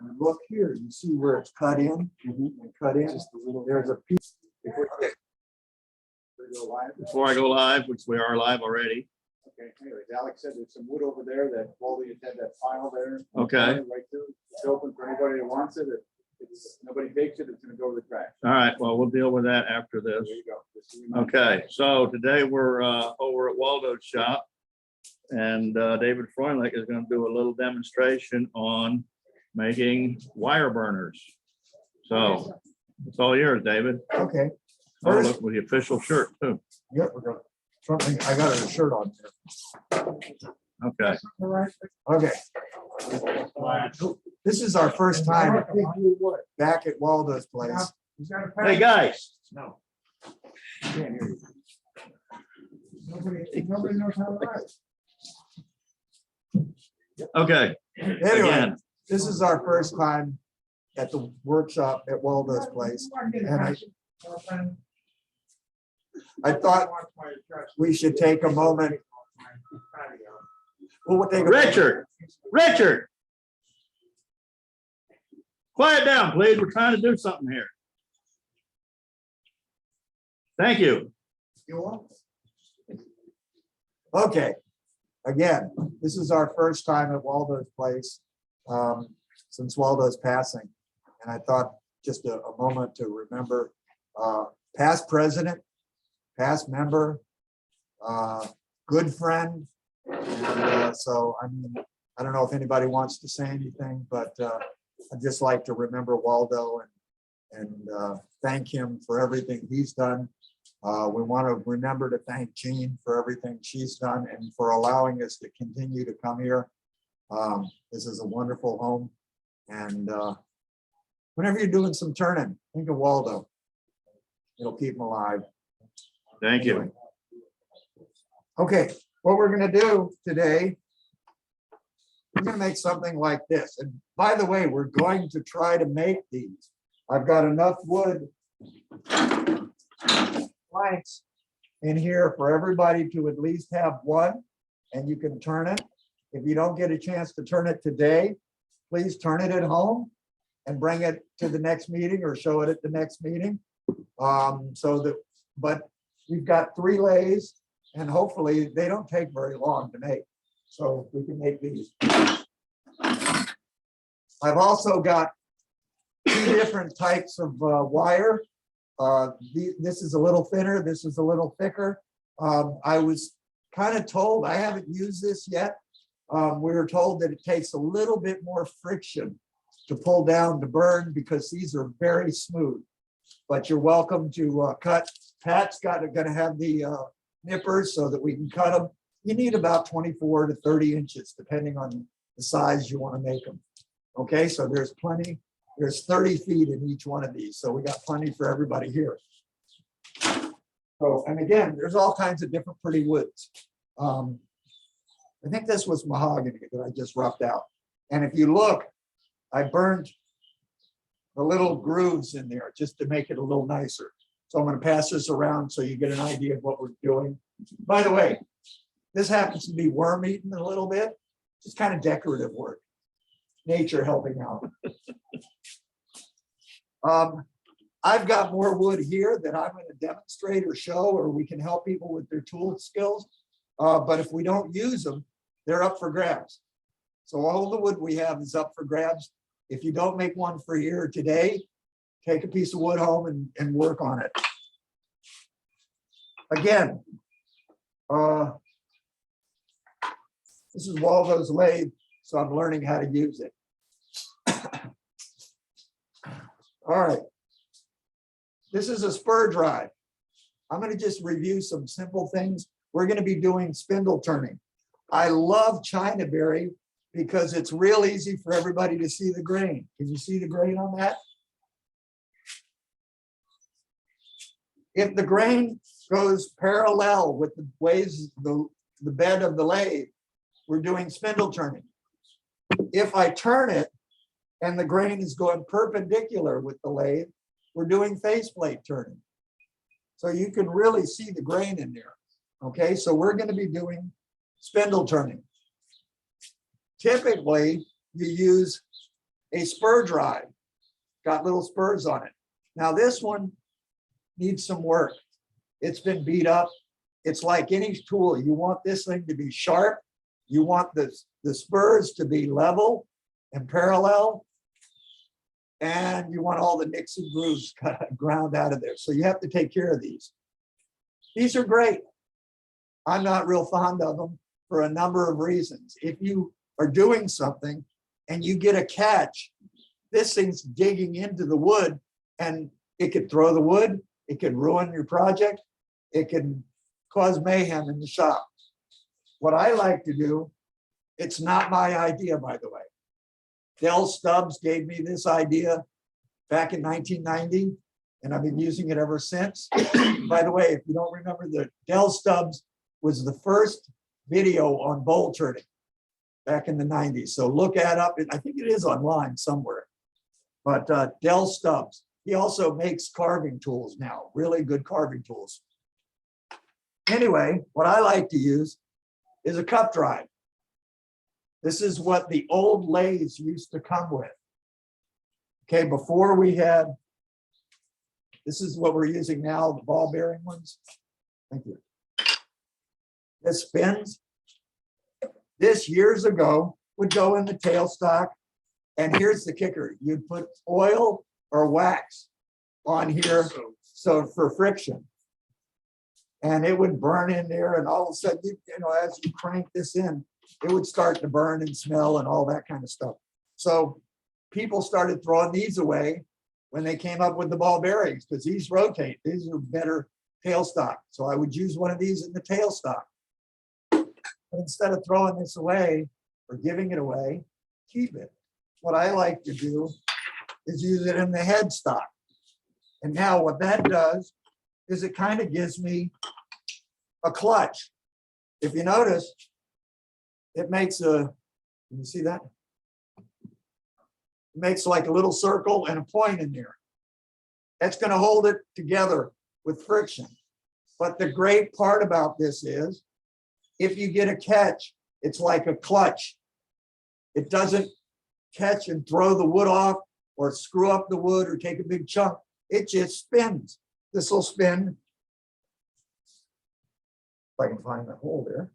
And look here, you see where it's cut in and cut in. Just a little. There's a piece. Before I go live, which we are live already. Okay, anyways, Alex said there's some wood over there that Waldos had that pile there. Okay. Right there. It's open for anybody that wants it. If it's, nobody takes it, it's gonna go to the trash. All right, well, we'll deal with that after this. There you go. Just so you know. Okay, so today we're over at Waldo's shop, and David Fruendlich is going to do a little demonstration on making wire burners. So it's all yours, David. Okay. Oh, First, look, with the official shirt too. yep, we're going. Something I got a shirt on Okay. here. Okay. This is our first time back at Waldo's place. Hey, guys. No. Can't hear you. Nobody knows how to write. Okay. Anyway, Again. this is our first time at the workshop at Waldo's place. And I thought we should take a moment. We'll take a Richard. Quiet down, please. We're trying to do something here. Thank you. Okay. Again, this is our first time at Waldo's place since Waldo's passing. And I thought just a moment to remember past president, past member, good friend. And, so I mean, I don't know if anybody wants to say anything, but I'd just like to remember Waldo and thank him for everything he's done. We want to remember to thank Jean for everything she's done and for allowing us to continue to come here. This is a wonderful home. And whenever you're doing some turning, think of Waldo. It'll keep him alive. Thank you. Okay, what we're going to do today, we're going to make something like this. And by the way, we're going to try to make these. I've got enough wood planks in here for everybody to at least have one, and you can turn it. If you don't get a chance to turn it today, please turn it at home and bring it to the next meeting or show it at the next meeting. But we've got 3 lathes, and hopefully they don't take very long to make. So we can make these. I've also got 2 different types of wire. This is a little thinner, this is a little thicker. I was kind of told, I haven't used this yet. We were told that it takes a little bit more friction to pull down to burn because these are very smooth. But you're welcome to cut. Pat's gonna have the nippers so that we can cut them. You need about 24 to 30 inches, depending on the size you want to make them. Okay, so there's plenty. There's 30 feet in each one of these, so we got plenty for everybody here. So, and again, there's all kinds of different pretty woods. I think this was mahogany that I just roughed out. And if you look, I burned the little grooves in there just to make it a little nicer. So I'm going to pass this around so you get an idea of what we're doing. By the way, this happens to be worm eaten a little bit. Just kind of decorative work. Nature helping out. I've got more wood here that I'm going to demonstrate or show, or we can help people with their tool skills. But if we don't use them, they're up for grabs. So all the wood we have is up for grabs. If you don't make one for here today, take a piece of wood home and work on it. Again, this is Waldo's lathe, so I'm learning how to use it. All right. This is a spur drive. I'm going to just review some simple things. We're going to be doing spindle turning. I love Chinaberry because it's real easy for everybody to see the grain. Can you see the grain on that? If the grain goes parallel with the ways the bed of the lathe, we're doing spindle turning. If I turn it and the grain is going perpendicular with the lathe, we're doing faceplate turning. So you can really see the grain in there. Okay, so we're going to be doing spindle turning. Typically, you use a spur drive. Got little spurs on it. Now this one needs some work. It's been beat up. It's like any tool. You want this thing to be sharp. You want the spurs to be level and parallel. And you want all the nicks and grooves ground out of there. So you have to take care of these. These are great. I'm not real fond of them for a number of reasons. If you are doing something and you get a catch, this thing's digging into the wood and it could throw the wood, it could ruin your project, it can cause mayhem in the shop. What I like to do, it's not my idea, by the way. Dell Stubbs gave me this idea back in 1990, and I've been using it ever since. By the way, if you don't remember, the Dell Stubbs was the first video on bowl turning back in the 90s. So look that up. I think it is online somewhere. But Dell Stubbs, he also makes carving tools now, really good carving tools. Anyway, what I like to use is a cup drive. This is what the old lathes used to come with. Okay, before we had, this is what we're using now, the ball bearing ones. Thank you. This spins. This years ago would go in the tailstock. And here's the kicker. You'd put oil or wax on here so for friction. And it would burn in there, and all of a sudden, you know, as you crank this in, it would start to burn and smell and all that kind of stuff. So people started throwing these away when they came up with the ball bearings, because these rotate. These are better tailstock. So I would use one of these in the tailstock. But instead of throwing this away or giving it away, keep it. What I like to do is use it in the headstock. And now what that does is it kind of gives me a clutch. If you notice, it makes a, can you see that? It makes like a little circle and a point in there. That's going to hold it together with friction. But the great part about this is, if you get a catch, it's like a clutch. It doesn't catch and throw the wood off or screw up the wood or take a big chunk. It just spins. This will spin. If I can find the hole there.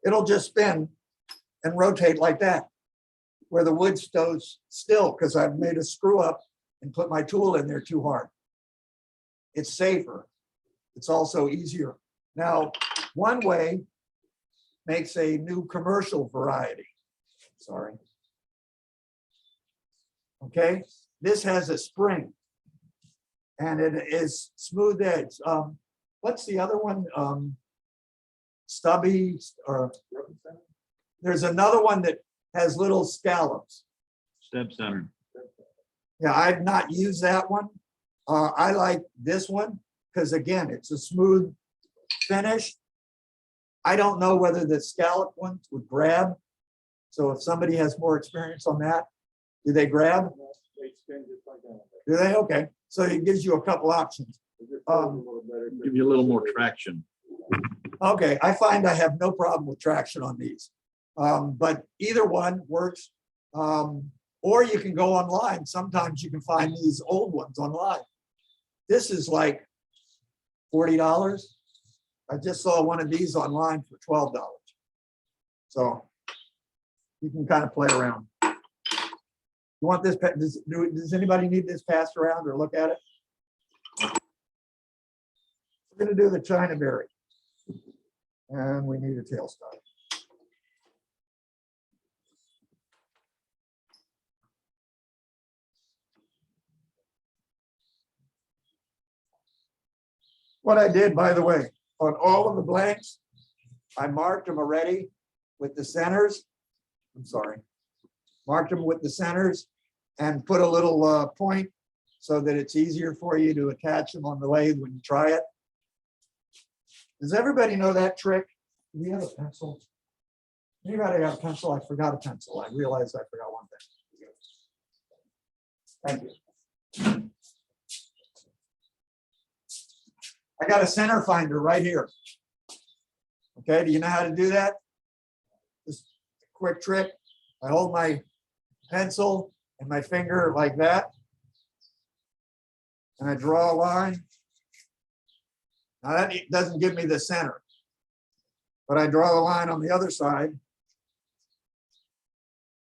It'll just spin and rotate like that, where the wood stows still because I've made a screw up and put my tool in there too hard. It's safer. It's also easier. Now, one way makes a new commercial variety. Sorry. Okay, this has a spring and it is smooth edge. What's the other one? Stubby, or there's another one that has little scallops. Step center. Yeah, I've not used that one. I like this one because again, it's a smooth finish. I don't know whether the scallop ones would grab. So if somebody has more experience on that, do they grab? They spin just like that. Do they? Okay. So it gives you a couple options. It just feels a little better. Give you a little more traction. Okay, I find I have no problem with traction on these. But either one works. Or you can go online. Sometimes you can find these old ones online. This is like $40. I just saw one of these online for $12. So you can kind of play around. You want this? Does anybody need this passed around or look at it? We're going to do the China berry. And we need a tailstock. What I did, by the way, on all of the blanks, I marked them already with the centers. I'm sorry. Marked them with the centers and put a little point so that it's easier for you to attach them on the lathe when you try it. Does everybody know that trick? Do we have a pencil? Anybody have a pencil? I forgot a pencil. I realized I forgot one thing. Thank you. I got a center finder right here. Okay, do you know how to do that? Just a quick trick. I hold my pencil and my finger like that. And I draw a line. Now that doesn't give me the center, but I draw a line on the other side.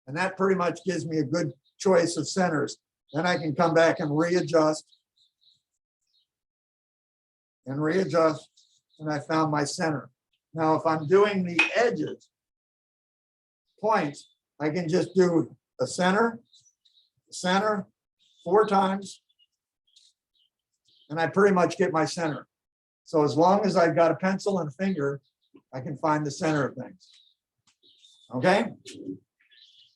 And that pretty much gives me a good choice of centers. Then I can come back and readjust. And readjust, and I found my center. Now, if I'm doing the edges, points, I can just do a center, 4 times, and I pretty much get my center. So as long as I've got a pencil and a finger, I can find the center of things. Okay?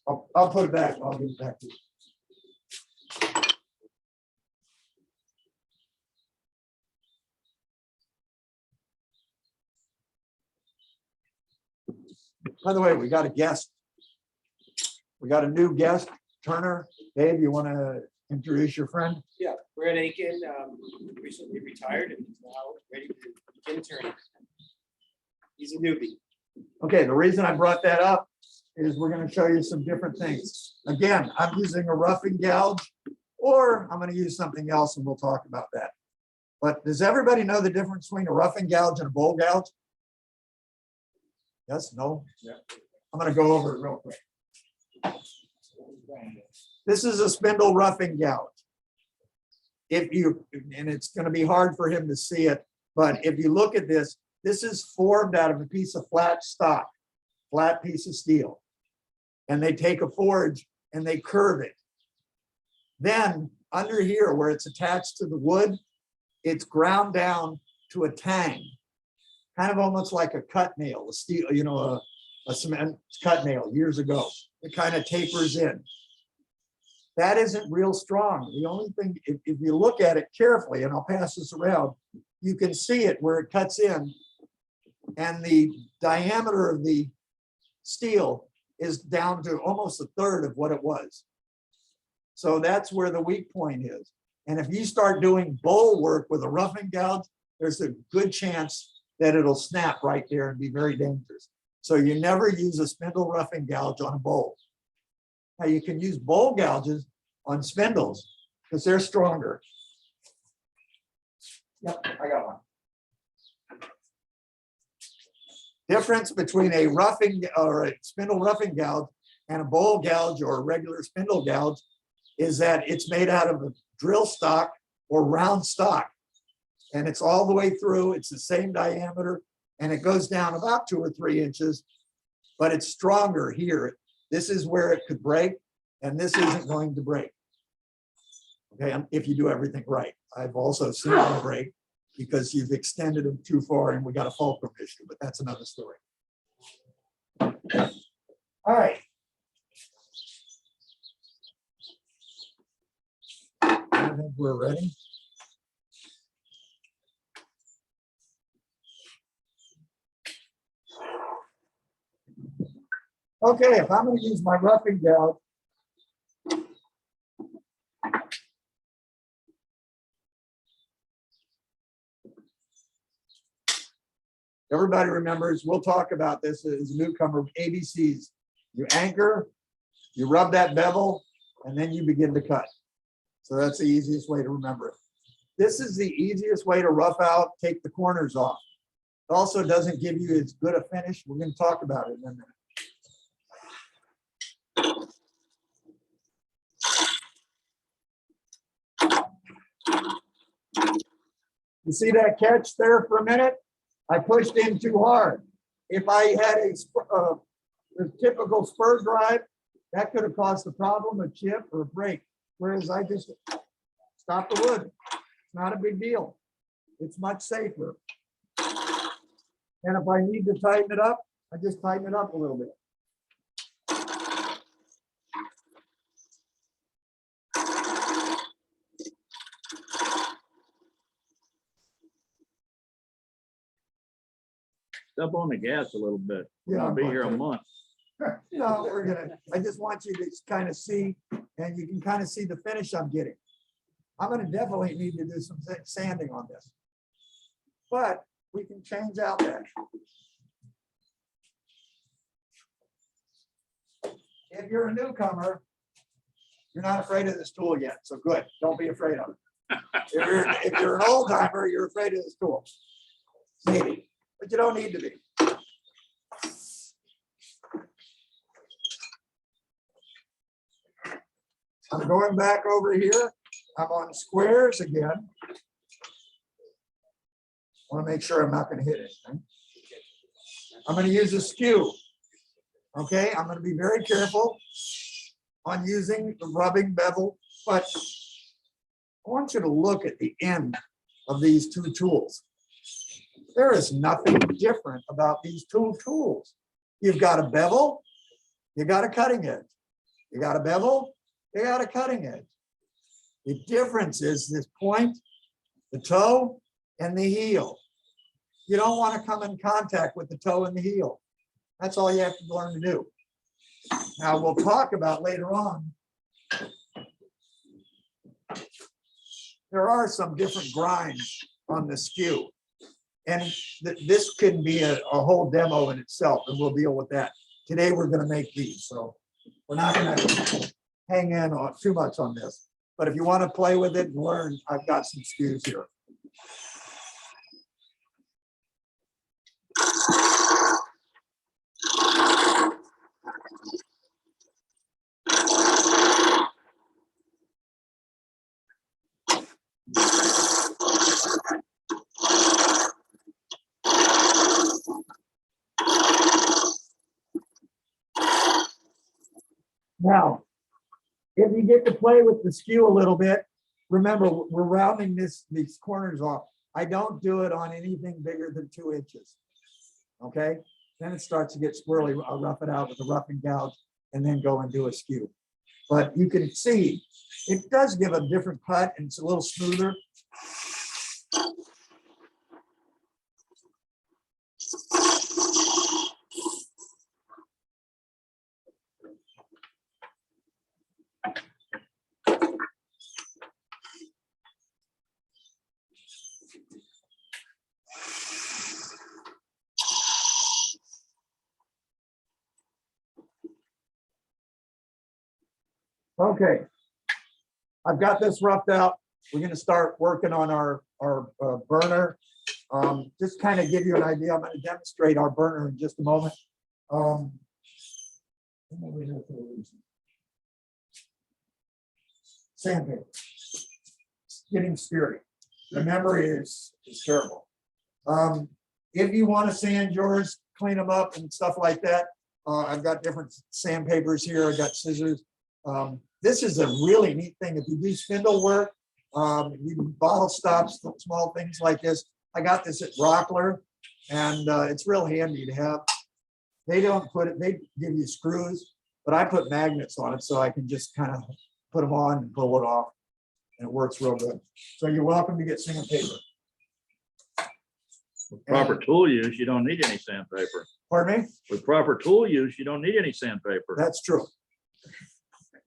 I'll put it back. I'll give it back to you. By the way, we got a guest. We got a new guest, Turner. Dave, you want to introduce your friend? Yeah, Brad Aiken, recently retired and he's now ready to begin turning. He's a newbie. Okay, the reason I brought that up is we're going to show you some different things. Again, I'm using a roughing gouge, or I'm going to use something else and we'll talk about that. But does everybody know the difference between a roughing gouge and a bowl gouge? Yes, no? Yeah. I'm going to go over it real quick. This is a spindle roughing gouge. If you, and it's going to be hard for him to see it, but if you look at this, this is formed out of a piece of flat stock, flat piece of steel. And they take a forge and they curve it. Then under here where it's attached to the wood, it's ground down to a tang, kind of almost like a cut nail, a steel, you know, a cement cut nail years ago. It kind of tapers in. That isn't real strong. The only thing, if you look at it carefully, and I'll pass this around, you can see it where it cuts in, and the diameter of the steel is down to almost a third of what it was. So that's where the weak point is. And if you start doing bowl work with a roughing gouge, there's a good chance that it'll snap right there and be very dangerous. So you never use a spindle roughing gouge on a bowl. Now you can use bowl gouges on spindles because they're stronger. Yep, I got one. Difference between a roughing or a spindle roughing gouge and a bowl gouge or a regular spindle gouge is that it's made out of a drill stock or round stock. And it's all the way through, it's the same diameter, and it goes down about 2 or 3 inches, but it's stronger here. This is where it could break, and this isn't going to break. Okay, if you do everything right. I've also seen them break because you've extended them too far and we got a fulcrum issue, but that's another story. All right. I think we're ready. Okay, if I'm going to use my roughing gouge, everybody remembers, we'll talk about this as a newcomer, ABCs. You anchor, you rub that bevel, and then you begin to cut. So that's the easiest way to remember it. This is the easiest way to rough out, take the corners off. It also doesn't give you as good a finish. We're going to talk about it in a minute. You see that catch there for a minute? I pushed in too hard. If I had a typical spur drive, that could have caused a problem, a chip or a break. Whereas I just stopped the wood. It's not a big deal. It's much safer. And if I need to tighten it up, I just tighten it up a little bit. Step on the gas a little bit. Yeah, I'll I'm be going here a to. month. No, I just want you to kind of see, and you can kind of see the finish I'm getting. I'm going to definitely need to do some sanding on this, but we can change out that. If you're a newcomer, You're not afraid of this tool yet, so good. Don't be afraid of it. If you're an old timer, you're afraid of this tool. Maybe, but you don't need to be. I'm going back over here. I'm on squares again. Want to make sure I'm not going to hit anything. I'm going to use a skew. Okay, I'm going to be very careful on using the rubbing bevel, but I want you to look at the end of these two tools. There is nothing different about these two tools. You've got a bevel, you got a cutting edge. You got a bevel, you got a cutting edge. The difference is this point, the toe, and the heel. You don't want to come in contact with the toe and the heel. That's all you have to learn to do. Now we'll talk about later on. There are some different grinds on the skew. And this can be a whole demo in itself, and we'll deal with that. Today we're going to make these, so we're not going to hang in on too much on this. But if you want to play with it and learn, I've got some skews here. Now, if you get to play with the skew a little bit, remember, we're rounding these corners off. I don't do it on anything bigger than 2 inches. Okay, then it starts to get squirrely. I'll rough it out with a rough and gouge and then go and do a skew. But you can see it does give a different cut and it's a little smoother. Okay, I've got this roughed out. We're going to start working on our burner. Just kind of give you an idea. I'm going to demonstrate our burner in just a moment. Sandpaper. Getting scary. The memory is terrible. If you want to sand yours, clean them up and stuff like that. I've got different sandpapers here. I got scissors. This is a really neat thing. If you do spindle work, you can bottle stops, small things like this. I got this at Rockler, and it's real handy to have. They don't put it, they give you screws, but I put magnets on it so I can just kind of put them on and pull it off, and it works real good. So you're welcome to get sandpaper. With proper tool use, you don't need any sandpaper. Pardon me? With proper tool use, you don't need any sandpaper. That's true.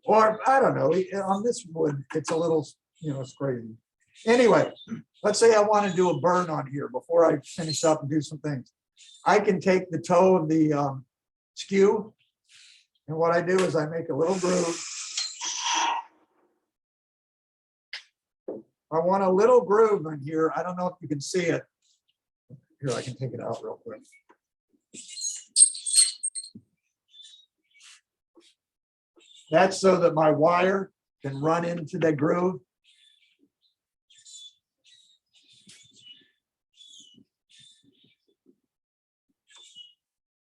Or I don't know, on this wood, it's a little, it's crazy. Anyway, let's say I want to do a burn on here before I finish up and do some things. I can take the toe of the skew, and what I do is I make a little groove. I want a little groove in here. I don't know if you can see it. Here, I can take it out real quick. That's so that my wire can run into the groove.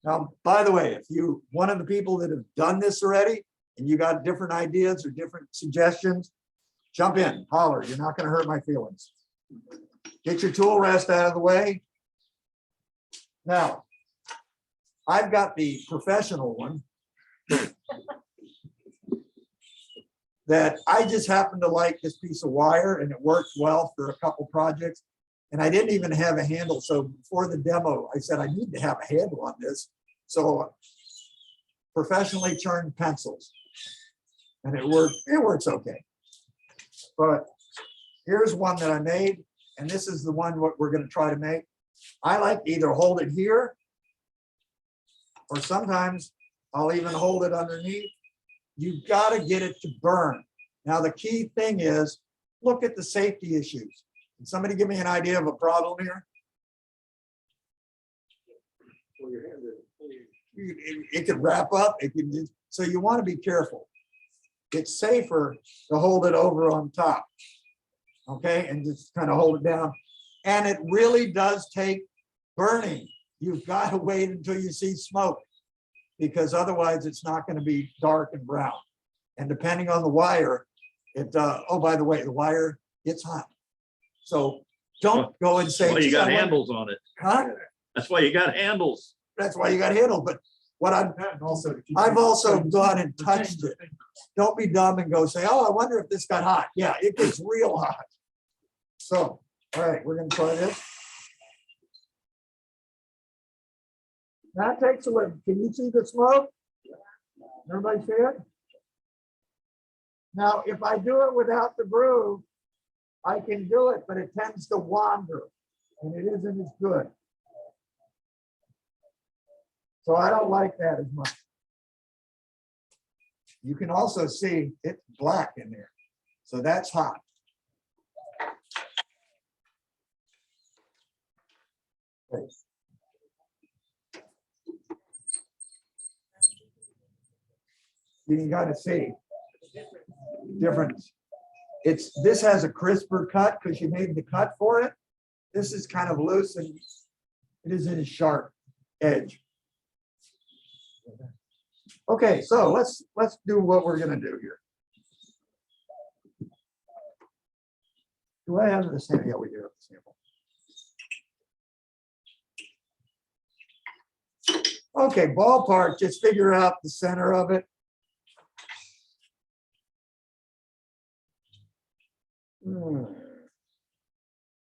Now, by the way, if you, one of the people that have done this already, and you got different ideas or different suggestions, jump in, holler. You're not going to hurt my feelings. Get your tool rest out of the way. Now, I've got the professional one that I just happened to like this piece of wire, and it worked well for a couple projects. And I didn't even have a handle. So before the demo, I said, I need to have a handle on this. So professionally turned pencils, and it works okay. But here's one that I made, and this is the one what we're going to try to make. I like to either hold it here, or sometimes I'll even hold it underneath. you've got to get it to burn. Now, the key thing is, look at the safety issues. Can somebody give me an idea of a problem here? It could wrap up, it can just, so you want to be careful. It's safer to hold it over on top. Okay, and just kind of hold it down. And it really does take burning. You've got to wait until you see smoke, because otherwise it's not going to be dark and brown. And depending on the wire, oh, by the way, the wire gets hot. So don't go and say, Well, you "Gee, I got wonder-" handles on it. Huh? That's why you got handles. That's why you got handled. But what I've Also, I've also gone and touched it. Don't be dumb and go say, oh, I wonder if this got hot. Yeah, it gets real hot. So, all right, we're gonna try this. That takes a little. Can you see the smoke? Everybody see it? Now, if I do it without the groove, I can do it, but it tends to wander and it isn't as good. So I don't like that as much. You can also see it's black in there. So that's hot. You can kind of see difference. This has a crisper cut because you made the cut for it. This is kind of loose and it isn't a sharp edge. Okay, so let's do what we're gonna do here. Do I have the sample? Yeah, we do have the sample. Okay, ballpark, just figure out the center of it. Let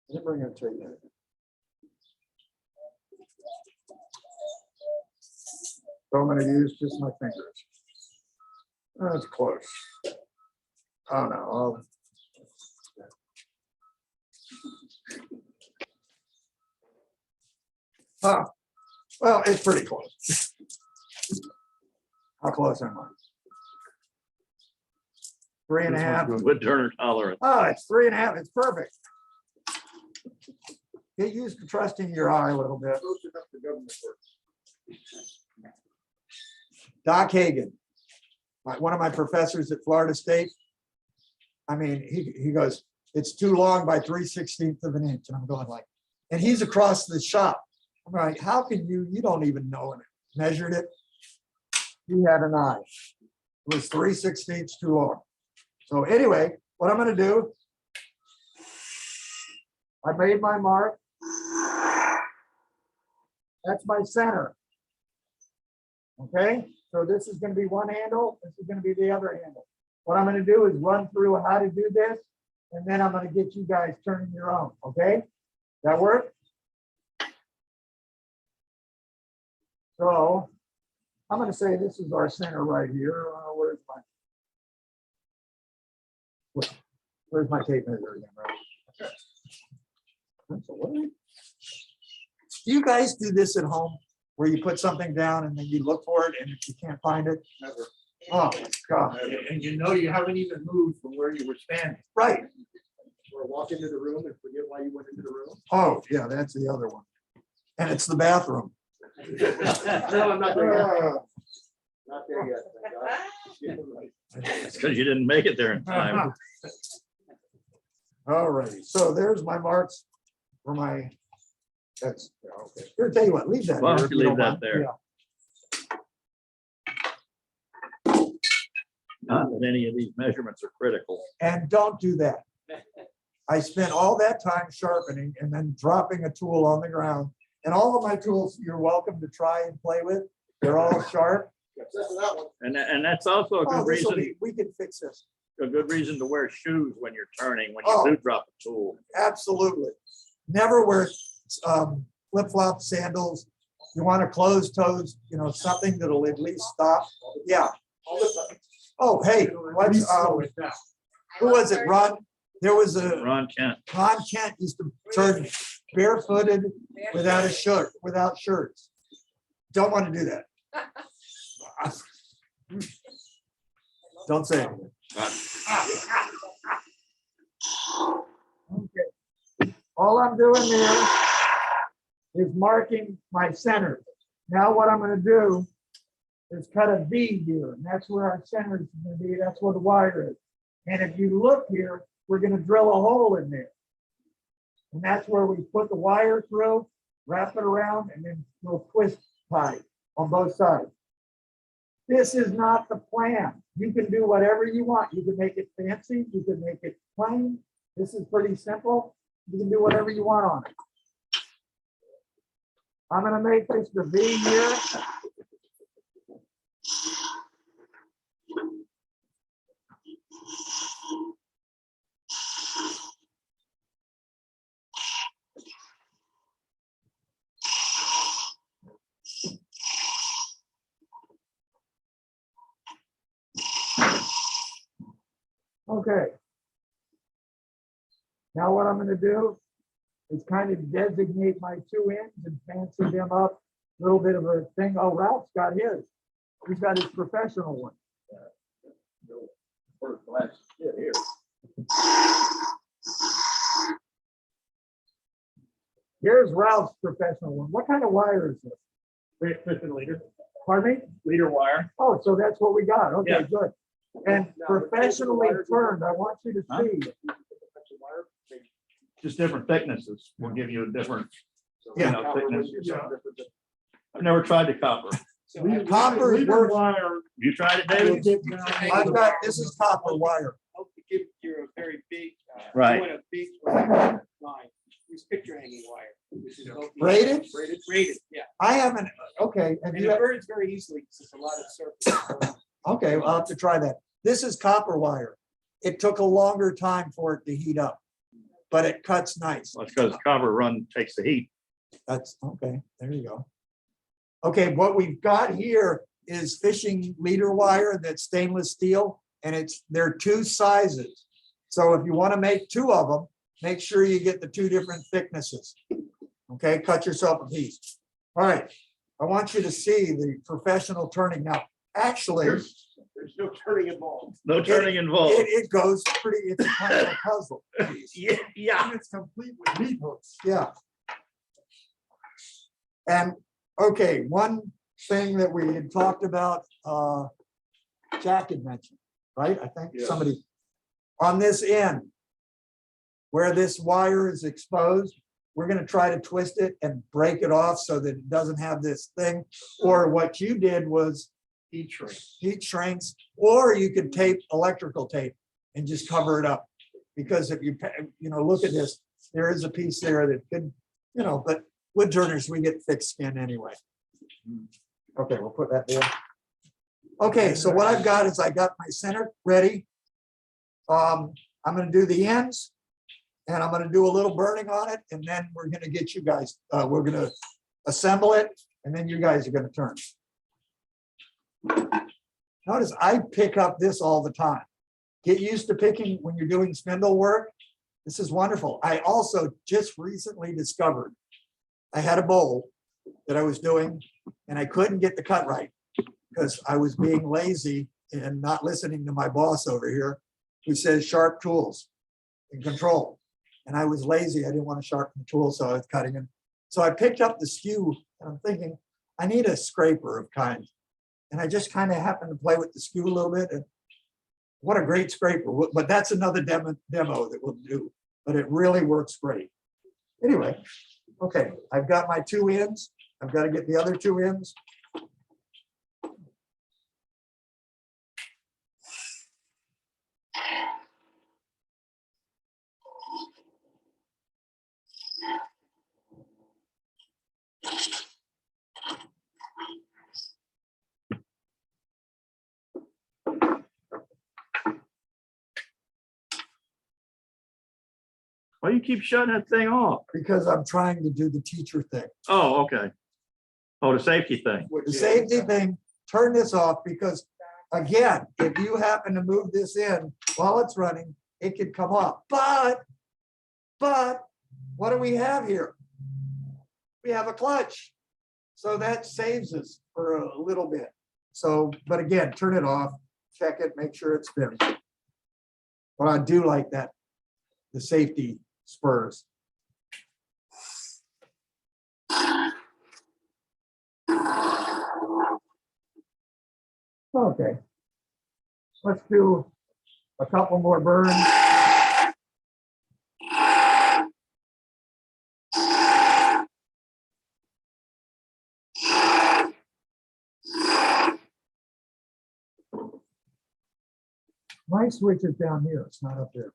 me bring it to you. So I'm going to use just my fingers. That's close. Oh no. Oh, well, it's pretty close. How close am I? 3.5. Woodturner tolerance. Oh, it's 3.5. It's perfect. Get used to trusting your eye a little bit. Doc Hagan, one of my professors at Florida State. I mean, he goes, it's too long by 3/16 of an inch. And I'm going like, and he's across the shop. I'm like, how can you don't even know it. Measured it. He had an eye. It was 3/16 too long. So anyway, what I'm going to do, I made my mark. That's my center. Okay, so this is going to be one handle. This is going to be the other handle. What I'm going to do is run through how to do this, and then I'm going to get you guys turning your own. Okay, that work? So I'm going to say this is our center right here. Where's my tape measure again? Right? Do you guys do this at home where you put something down and then you look for it and if you can't find it? Never. Oh, God. And you know you haven't even moved from where you were standing. Right. Or walk into the room and forget why you went into the room. Oh, yeah, that's the other one. And it's the bathroom. No, I'm not there yet. Not there yet. Thank God. It's because you didn't make it there in time. All righty, so there's my marks for my, that's, okay. Here, tell you what, leave that. Well, here if you you leave don't that mind. there. Yeah. Not that any of these measurements are critical. And don't do that. I spent all that time sharpening and then dropping a tool on the ground. And all of my tools, you're welcome to try and play with. They're all sharp. Except for that one. And that's also a Oh, good this'll reason, be- we can fix this. a good reason to wear shoes when you're turning, when you Oh. do drop a tool. Absolutely. Never wear flip-flop sandals. You want to close toes, something that'll at least stop. Yeah. All the time. Oh, hey, Please what's, slow it down. who was it, Ron? There was a, Ron Kent. Ron Kent used to turn barefooted without a shirt, without shirts. Don't want to do that. Don't say anything. Okay. All I'm doing there is marking my center. Now what I'm gonna do is cut a V here, and that's where our center is gonna be. That's where the wire is. And if you look here, we're gonna drill a hole in there. And that's where we put the wire through, wrap it around, and then we'll twist tie on both sides. This is not the plan. You can do whatever you want. You can make it fancy, you can make it plain. This is pretty simple. You can do whatever you want on it. I'm gonna make this the V here. Okay. Now what I'm gonna do is kind of designate my two ends and fancy them up. A little bit of a thing. Oh, Ralph's got his. He's got his professional one. First class kid here. Here's Ralph's professional one. What kind of wire is this? 50 liter. Pardon me? Liter wire. Oh, so that's what we got. Okay, Yeah. good. And professionally turned, I want you to Huh? see. Just different thicknesses will give you a different, Yeah. thickness. I've never tried the copper. Copper works. You tried it, David? I've got, this is copper wire. Hope to give you a very big. Right. You want a big line. Use picture hanging wire. Which is both- Braided? Braided, yeah. I haven't, okay, have And you it ever, burns very easily because it's a lot of surface. okay, I'll have to try that. This is copper wire. It took a longer time for it to heat up, but it cuts nice. That's because copper run takes the heat. That's, okay, there you go. Okay, what we've got here is fishing leader wire that's stainless steel, and they're two sizes. So if you want to make two of them, make sure you get the two different thicknesses. Okay, cut yourself a piece. All right, I want you to see the professional turning. Now, actually, There's no turning involved. No turning involved. it goes pretty, it's a kind of a puzzle. Yeah. It's complete with meat hooks. Yeah. And, okay, one thing that we had talked about, Jack had mentioned, right? I think Yeah. somebody, on this end, where this wire is exposed, we're gonna try to twist it and break it off so that it doesn't have this thing. Or what you did was Heat shrink. heat shrinks, or you could tape electrical tape and just cover it up. Because if you, look at this, there is a piece there that could, but wood turners, we get thick skin anyway. Okay, we'll put that there. Okay, so what I've got is I got my center ready. I'm gonna do the ends and I'm gonna do a little burning on it, and then we're gonna get you guys, we're gonna assemble it, and then you guys are gonna turn. Notice I pick up this all the time. Get used to picking when you're doing spindle work. This is wonderful. I also just recently discovered I had a bowl that I was doing and I couldn't get the cut right because I was being lazy and not listening to my boss over here who says sharp tools and control. And I was lazy. I didn't want to sharpen the tool, so I was cutting them. So I picked up the skew and I'm thinking, I need a scraper of kind. And I just kind of happened to play with the skew a little bit. And what a great scraper. But that's another demo that we'll do. But it really works great. Anyway, okay, I've got my two ends. I've got to get the other two ends. Why do you keep shutting that thing off? Because I'm trying to do the teacher thing. Oh, okay. Oh, the safety thing. The safety thing, turn this off because, again, if you happen to move this in while it's running, it could come off. But what do we have here? We have a clutch. So that saves us for a little bit. So, but again, turn it off. check it, make sure it's spinning. But I do like that, the safety spurs. Okay. Let's do a couple more burns. My switch is down here, it's not up there.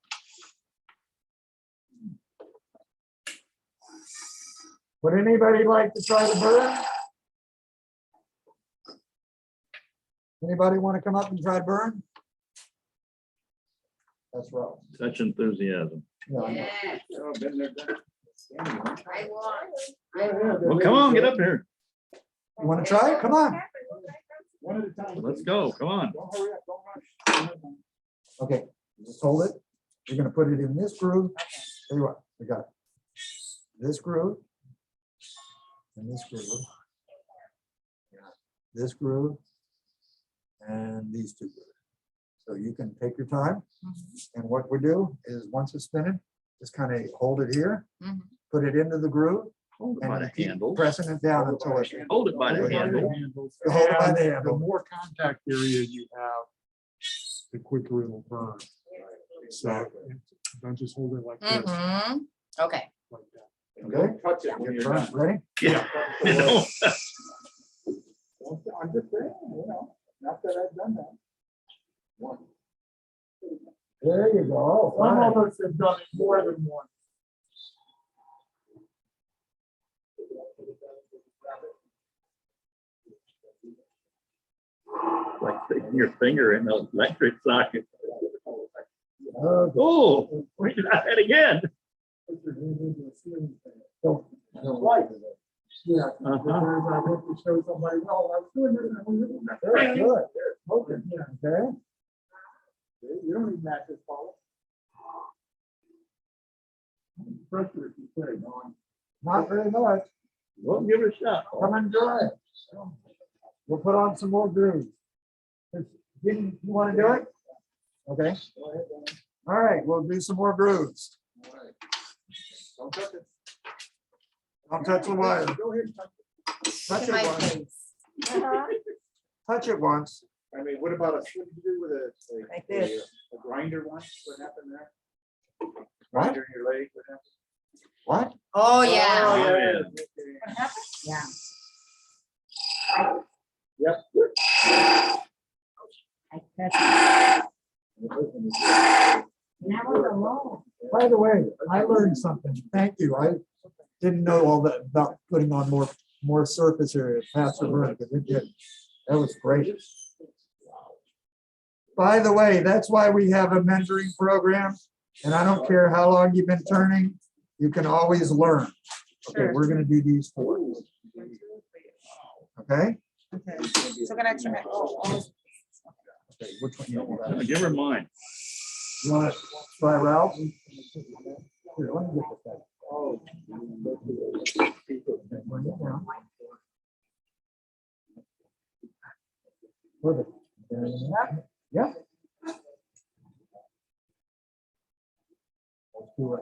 Would anybody like to try the burn? Anybody want to come up and try burn? That's right. Such enthusiasm. Yeah, I know. Oh, been there, done it. I want. Well, come on, get up here. You want to try it? Come on. One at a time. Let's go. Come on. Don't hurry up, don't rush. Okay, just hold it. You're gonna put it in this groove. Tell you what, we got this groove. And this groove. This groove. And these two grooves. So you can take your time. And what we do is once it's spinning, just kind of hold it here, Mhm. put it into the groove. Hold it by the And keep handle. pressing it down until it. Hold it by the Hold it by the handle. Hold it by the The handle. more contact area you have, the quicker it'll burn. So don't just hold it like this, Mhm. Okay. like that. Okay. Don't touch it when Get you're burnt. done. Ready? Yeah. You know, I'm just saying, you know, not that I've done that. There you go. Some All of right. us have done it more than once. like sticking your finger in the electric socket. Okay. Oh, we can try that again. Right. Yeah. Uh-huh. I went to show somebody, well, I was doing this. And we didn't have Very to. good. Okay. Okay. You don't need matches, Paul. Pressure if you put it on. Not very much. We'll give it a shot. Come and try it. We'll put on some more grooves. You want to do it? Okay. All right, we'll do some more grooves. Don't touch it. Don't touch the wire. Go ahead and touch Touch Look it at my once. face. Touch it once. it. I mean, what about what did you do with Like this. a grinder one? What happened there? What? Grinder in your leg, what happened? What? Oh, yeah. Oh, yeah. What happened? Yeah. Yep. I touched it. That was alone. By the way, I learned something. Thank you. I didn't know all that about putting on more surface area, faster burn, because it did. That was great. By the way, that's why we have a mentoring program. And I don't care how long you've been turning, you can always learn. Okay, Sure. we're gonna do these four. Okay? Okay. So can I try? Okay, which one you want? Give her mine. You want to try Ralph? Here, let me get this back. Bring it down. Perfect. Yeah. Let's do it.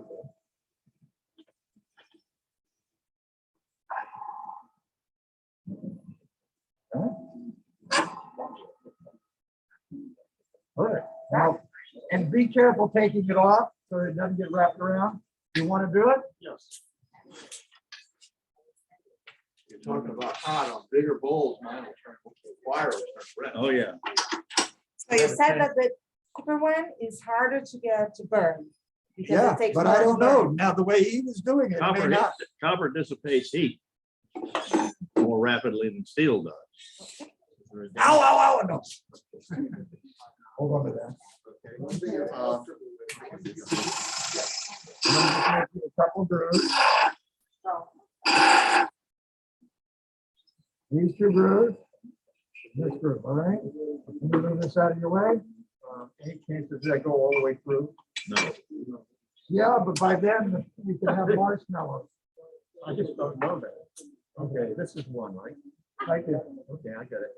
Okay. All right, now, and be careful taking it off so it doesn't get wrapped around. You want to do it? Yes. You're talking about hot on bigger bowls, mine will turn, wire will turn red. Oh, yeah. So you said that the copper one is harder to get to burn. because Yeah, it takes but I more don't to know. burn. Now, the way he was doing it, it may Copper, not. copper dissipates heat more rapidly than steel does. Ow, ow, ow, no. Hold on to that. I'm gonna just make you a couple grooves. These two grooves, this groove, all right? Can you move this out of your way? Any chances that go all the way through? No. Yeah, but by then you can have marshmallows. I just don't know that. Okay, this is one, right? Right there. Okay, I got it.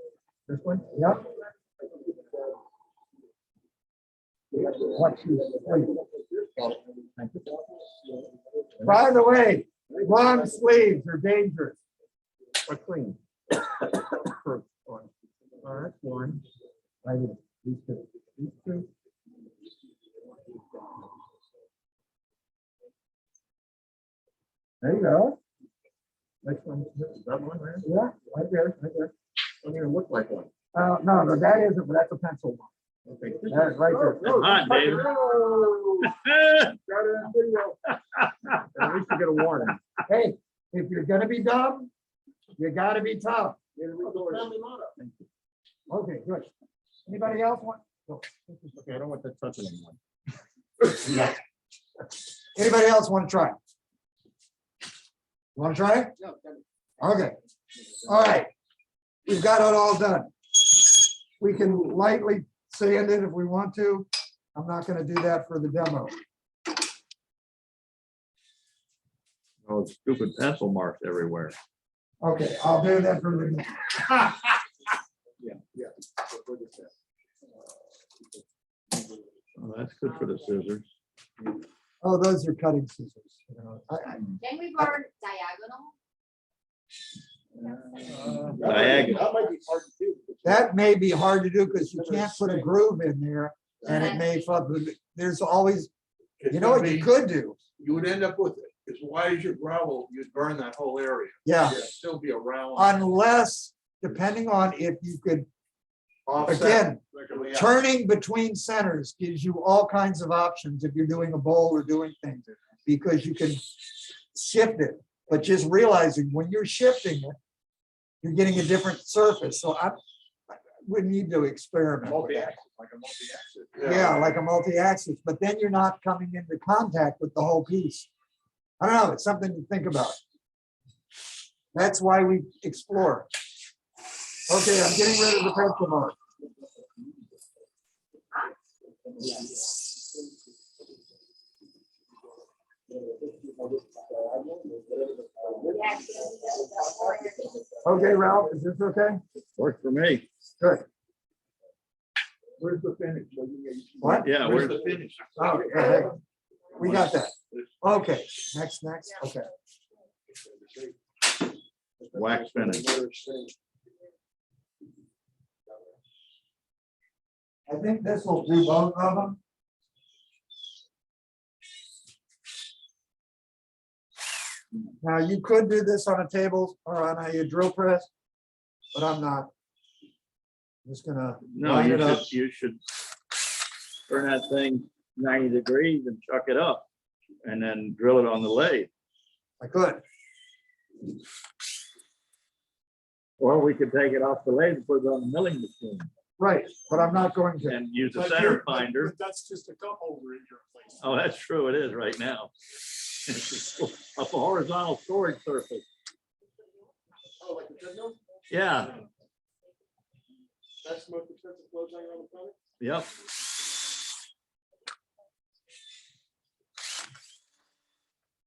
This one? Yep. Watch you sleep. By the way, long sleeves are dangerous. But clean. First one. All right, one. Right here. These two. These two. There you go. Next one. Is that one there? Yeah, right there, right there. Doesn't even look like one. No, that isn't, but that's a pencil one. Okay. That's right there. That's hot, David. Got it on video. At least you get a warning. Hey, if you're gonna be dumb, you gotta be tough. Okay, good. Anybody else want? Okay, I don't want that touching anyone. Anybody else want to try? Want to try? No, Okay. All right. We've got it all done. We can lightly sand it if we want to. I'm not going to do that for the demo. Oh, stupid pencil marks everywhere. Okay, I'll do that for the. Yeah. Oh, that's good for the scissors. Oh, those are cutting scissors. Can we burn diagonal? Diagonal. That might be hard to do. That may be hard to do because you can't put a groove in there and it may fuck with it. There's always, you know what you could do? You would end up with as wide as your gravel, you'd burn that whole area. Yeah, It'd still be around. unless, depending on if you could, offset. again, Yeah. turning between centers gives you all kinds of options if you're doing a bowl or doing things, because you can shift it. But just realizing when you're shifting it, you're getting a different surface. So I would need to experiment with that. Multi-axis, like a multi-axis. Yeah, like a multi-axis, but then you're not coming into contact with the whole piece. I don't know, it's something to think about. That's why we explore. Okay, I'm getting rid of the pencil mark. Okay, Ralph, is this okay? Works for me. Good. Where's the finish? What? Yeah, Where's where's the finish? Oh, okay. We got that. Okay, next, okay. wax finish? I think this will do both of them. Now, you could do this on a table or on a drill press, but I'm not. I'm just gonna No, line it up. you should turn that thing 90 degrees and chuck it up and then drill it on the lathe. I could. Or we could take it off the lathe and put it on the milling machine Right, but I'm not going to. and use a But center you're- finder. but That's just a cup holder in your place. Oh, that's true. It is right now. A horizontal storage surface. Oh, like the treadmill? Yeah, That's the most expensive clothes hanger on the planet? yep.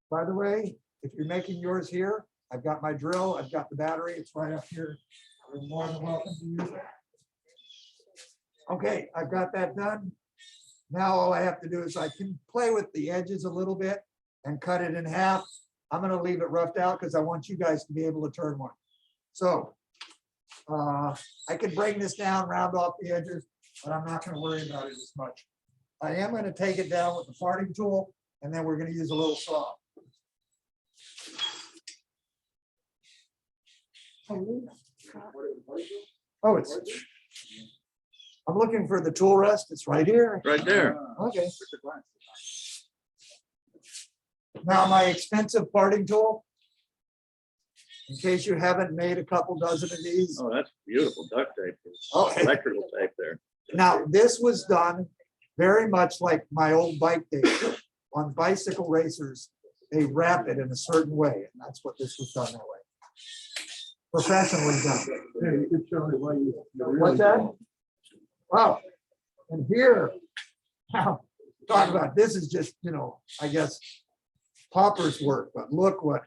By the way, if you're making yours here, I've got my drill, I've got the battery, it's right up here. You're more than welcome to use it. Okay, I've got that done. Now all I have to do is I can play with the edges a little bit and cut it in half. I'm gonna leave it roughed out because I want you guys to be able to turn one. So I can bring this down, round off the edges, but I'm not gonna worry about it as much. I am gonna take it down with the farting tool, and then we're gonna use a little saw. Oh, it's. I'm looking for the tool rest. It's right here. Right there. Okay. Now, my expensive parting tool, in case you haven't made a couple dozen of these. Oh, that's beautiful duct tape. Okay. Electrical tape there. Now, this was done very much like my old bike days. On bicycle racers, they wrap it in a certain way, and that's what this was done that way. Professionally done. What's that? Wow. And here, now, talk about, this is just, I guess, Popper's work, but look what,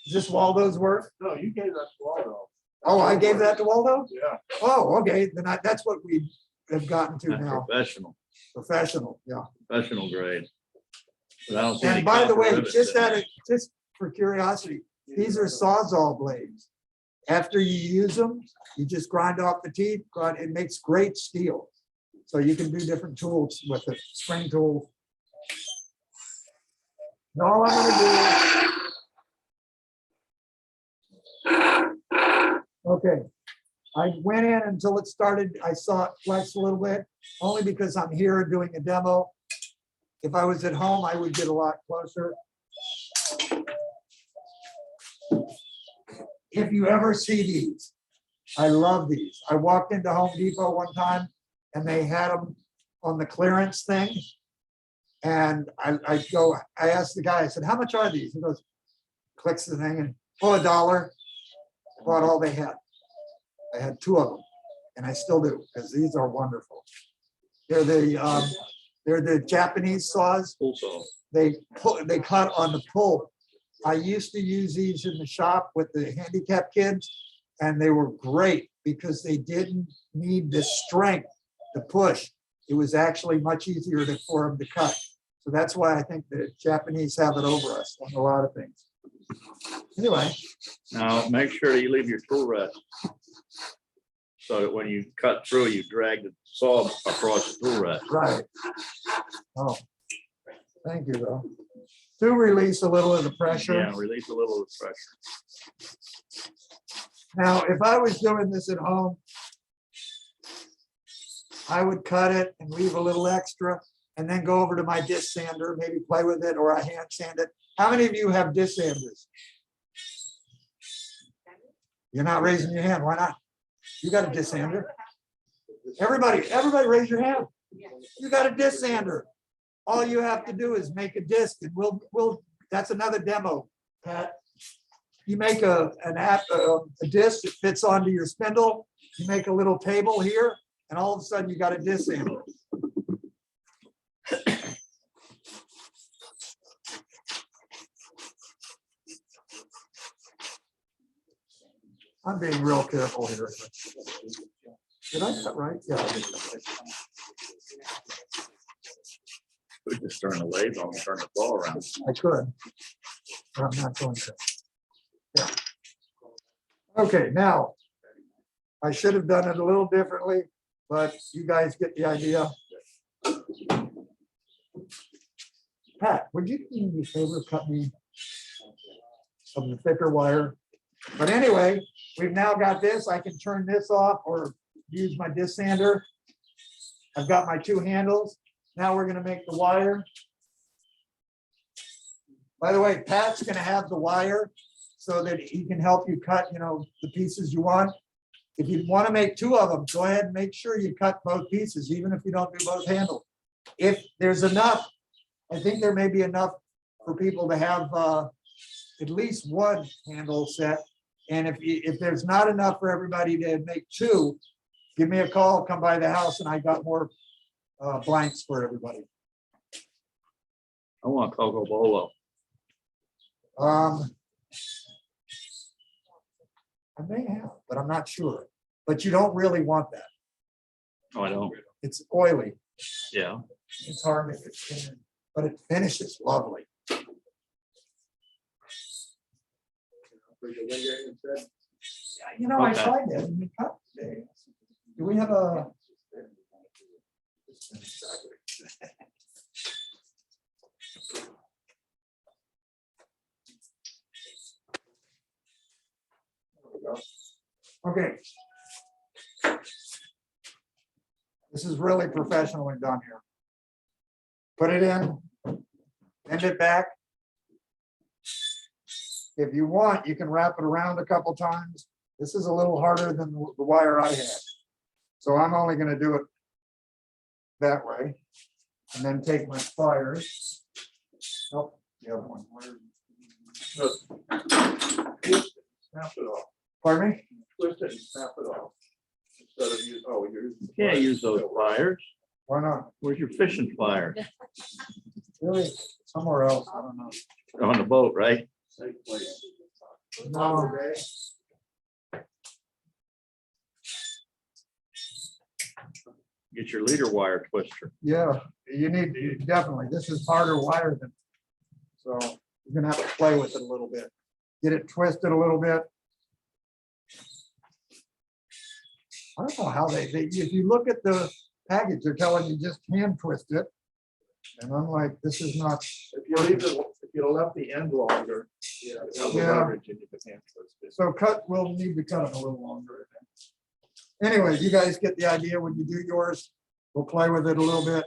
is this Waldo's work? No, you gave that to Waldo. Oh, I gave that to Waldo? Yeah. Oh, okay, then that's what we have gotten to That's now. professional. Professional, yeah. professional grade. But I don't see any And by the copper way, rivets just in it. just for curiosity, these are Sawzall blades. After you use them, you just grind off the teeth, it makes great steel. So you can do different tools with it, spring tool. And all I'm gonna do. Okay, I went in until it started, I saw it flex a little bit, only because I'm here doing a demo. If I was at home, I would get a lot closer. If you ever see these, I love these. I walked into Home Depot one time and they had them on the clearance thing. And I asked the guy, I said, how much are these? He goes, clicks the thing and, oh, $1. Bought all they had. I had 2 of them and I still do, because these are wonderful. They're the Japanese saws. Full saw. They cut on the pull. I used to use these in the shop with the handicapped kids, and they were great because they didn't need the strength to push. It was actually much easier for them to cut. So that's why I think the Japanese have it over us on a lot of things. Anyway, Now, make sure you leave your tool rest. So that when you cut through, you drag the saw across the tool rest. right. Oh, thank you, though. To release a little of the pressure. Yeah, release a little of the pressure. Now, if I was doing this at home, I would cut it and leave a little extra and then go over to my disc sander, maybe play with it, or I hand sand it. How many of you have disc sanders? You're not raising your hand. Why not? You got a disc sander. Everybody raise your hand. You got a disc sander. All you have to do is make a disc and we'll that's another demo, Pat. You make a disc that fits onto your spindle. You make a little table here and all of a sudden you got a disc sander. I'm being real careful here. Did I cut right? Yeah. I did. We just turn the lathe on, and turn the ball around. I could, but I'm not going to. Yeah. Okay, now, I should have done it a little differently, but you guys get the idea. Pat, would you do me a favor, cut me some of the thicker wire? But anyway, we've now got this. I can turn this off or use my disc sander. I've got my 2 handles. Now we're going to make the wire. By the way, Pat's going to have the wire so that he can help you cut, the pieces you want. If you want to make 2 of them, go ahead and make sure you cut both pieces, even if you don't do both handles. If there's enough, I think there may be enough for people to have at least 1 handle set. And if there's not enough for everybody to make 2, give me a call, come by the house, and I got more blanks for everybody. I want Coco Bolo. I may have, but I'm not sure. But you don't really want that. No, I don't. It's oily. Yeah. It's hard to get in, but it finishes lovely. I Okay. tried that. And we cut today. Do we have a? Okay. This is really professionally done here. Put it in, bend it back. If you want, you can wrap it around a couple times. This is a little harder than the wire I had. So I'm only going to do it that way. And then take my pliers. Oh, the other one. Snap it off. Pardon me? Twist it and snap it off. Instead of you, oh, you're. You can't use those pliers. Why not? Where's your fishing pliers? Really? Somewhere else. I don't know. On the boat, right? Safe place. No. Get your leader wire twister. Yeah, you definitely, this is harder wire than, so you're gonna have to play with it a little bit. Get it twisted a little bit. I don't know how if you look at the package, they're telling you just hand twist it. And I'm like, this is not, If you leave it, if you left the end longer. Yeah. so we'll need to cut them a little longer. I think. Anyway, you guys get the idea when you do yours. We'll play with it a little bit.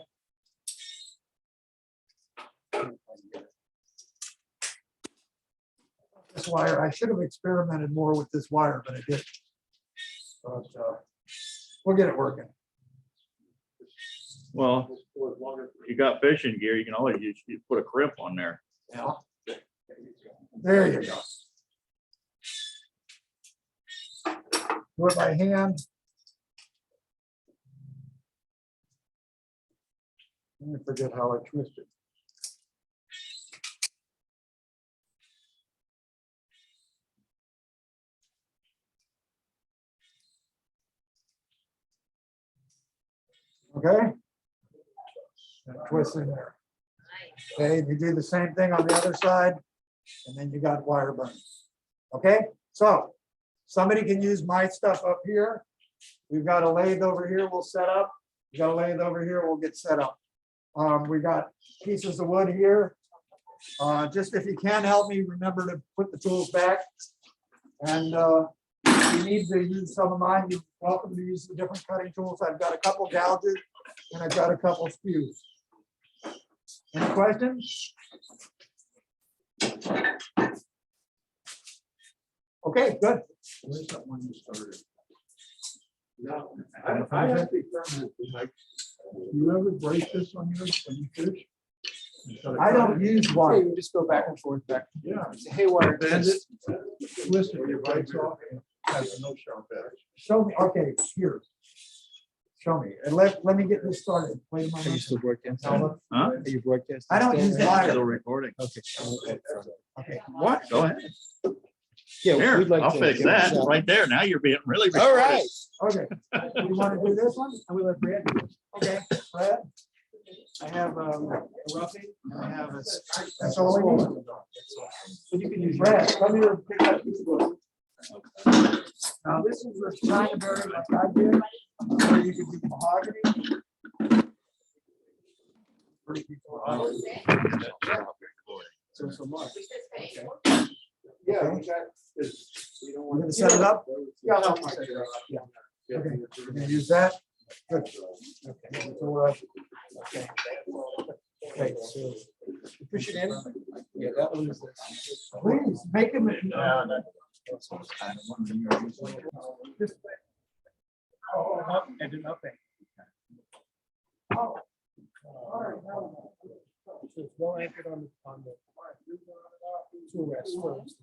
This wire, I should have experimented more with this wire, but I didn't. But we'll get it working. Well, you got fishing gear, you can always you put a crimp on there. Yeah. There you go. Do it by hand. I forget how I twist it. Okay. And twist in there. Okay, you do the same thing on the other side, and then you got wire burn. Okay, so somebody can use my stuff up here. We've got a lathe over here we'll set up. We got a lathe over here, we'll get set up. We got pieces of wood here. Just if you can help me, remember to put the tools back. And if you need to use some of mine, you're welcome to use the different cutting tools. I've got a couple gouges and I've got a couple skews. Any questions? Okay, good. Where's that one you started? No, I have to experiment with like, you ever break this on yours when you fish? I don't use Okay, wire. we just go back and forth, back. Yeah. It's a haywire. Bend it, twist it, it breaks off, and has no sharp edge. Show me, okay, here. Show me, and let me get this started. Wait a moment. broadcasting? Now, Huh? Are you broadcasting? I don't use wire. Still recording. Okay. Okay, What? Go ahead. Yeah, Here, we'd like I'll to fix give it a that shot. right there. Now you're being really. All recorded. right. okay. You want to do this one? I'm gonna let Brad do it. Okay, Brad. I have a roughing, and I have a. That's all I need. But you can use. Brad, come here and pick up this book. Now, this is the kind of area like I did, where you can do mahogany. Pretty people. So much. Yeah, we got. We don't You want gonna set it up? Yeah, I'll help you set it up. Yeah. Okay, you're gonna use that? Good. Okay, so, Okay, so you push it in. Yeah, that one is. please, make them. Oh, up and then up. Oh. So it's well anchored on the two rests first.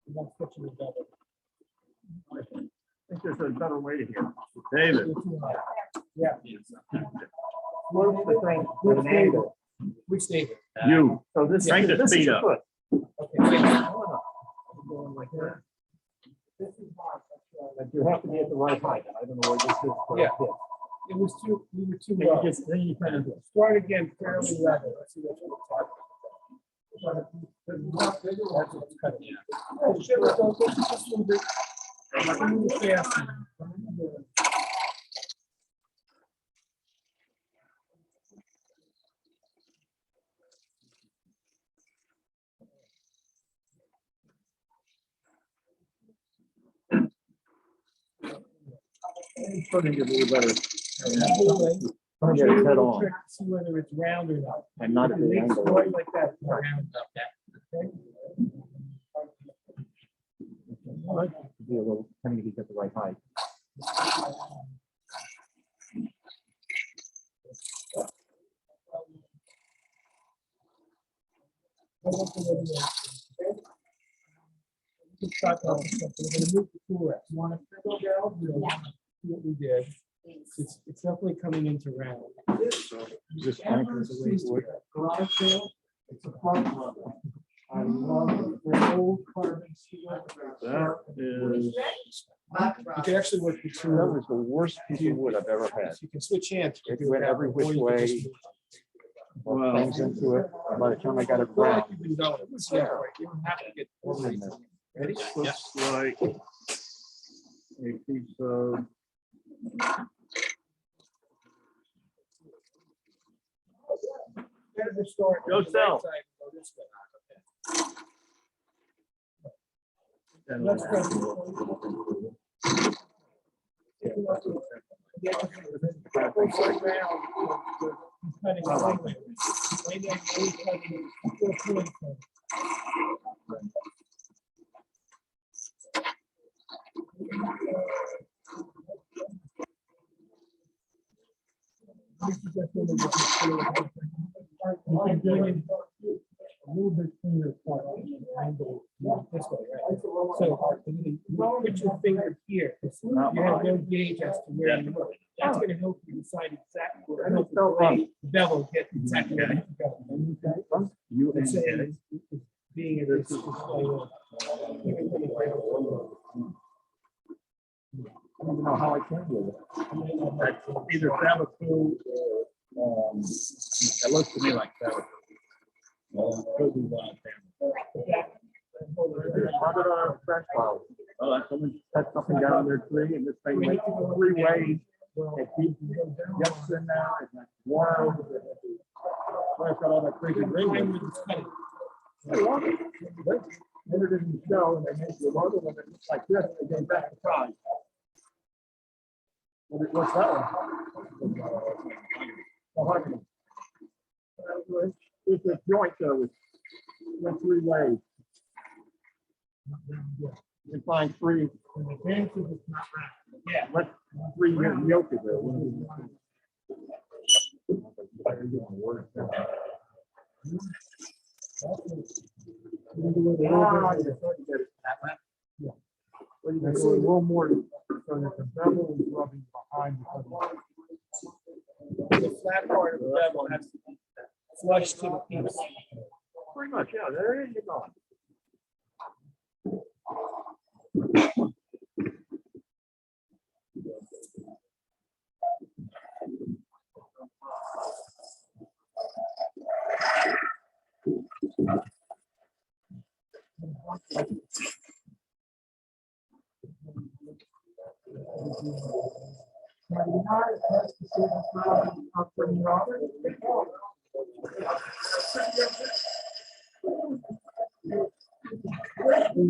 And then switch it together. I think there's a better way to hear. David. Yeah. Which David? Which David? You. So this. Crank the speed up. Okay. Yeah. Going like that. But you have to be at the right height. I don't know where this is. Yeah. It was too, we were too Then low. you just, then you kind of. Start again fairly level. Let's see what you look like. That's what's cutting. Oh, shit, let's go just a little bit. A little faster. Putting it a little better. I'll Yeah, show you a head little on. trick to see whether it's round or not. And not at If it the makes angle. noise like that, it's round up that. Okay? Be a little, trying to get the right height. We're gonna move the tool rack. You want a spindle valve? See what we did. It's definitely coming into round. Just anchors away to it. Garage sale, it's a front runner. I love the old carbon steel. That is, You can actually work the two. That was the worst piece of wood I've ever had. You can switch hands. It went every which way. Wow. Things into it. And by the time I got it Well, around, like you've been going, it was, yeah, right. You don't have to get. Ready? looks like a piece of, Better to start Go on the sell. right side and go this way. and That's good. Yeah. Upside down. Cutting the right way. Maybe I'm always cutting it. A little bit cleaner cut. Angle This way, right? So you put your finger here. You have no gauge as to where you look. That's gonna help you decide exactly where the bevel get exactly where you go. you Let's say and it's being at this. I don't even know how I can do it. that's either Fabrico or, it looks to me like Fabrico. Could be one of them. How did our French file? Oh, someone set something down in their tree and this thing went 3 ways. It keeps jumps in there and like, wow. I've got all that crazy ring. I love it. Then it didn't show and they made the other one that looks like this. They gave back the prize. What's that one? Mahogany. It's a joint though, it went 3 ways. You can find 3. And the dance is not right. Yeah. What 3 yoke is there? Well, you can see a little more so that the bevel is rubbing behind The flat part of the bevel has to be flush to the piece. Pretty much, yeah, there you go.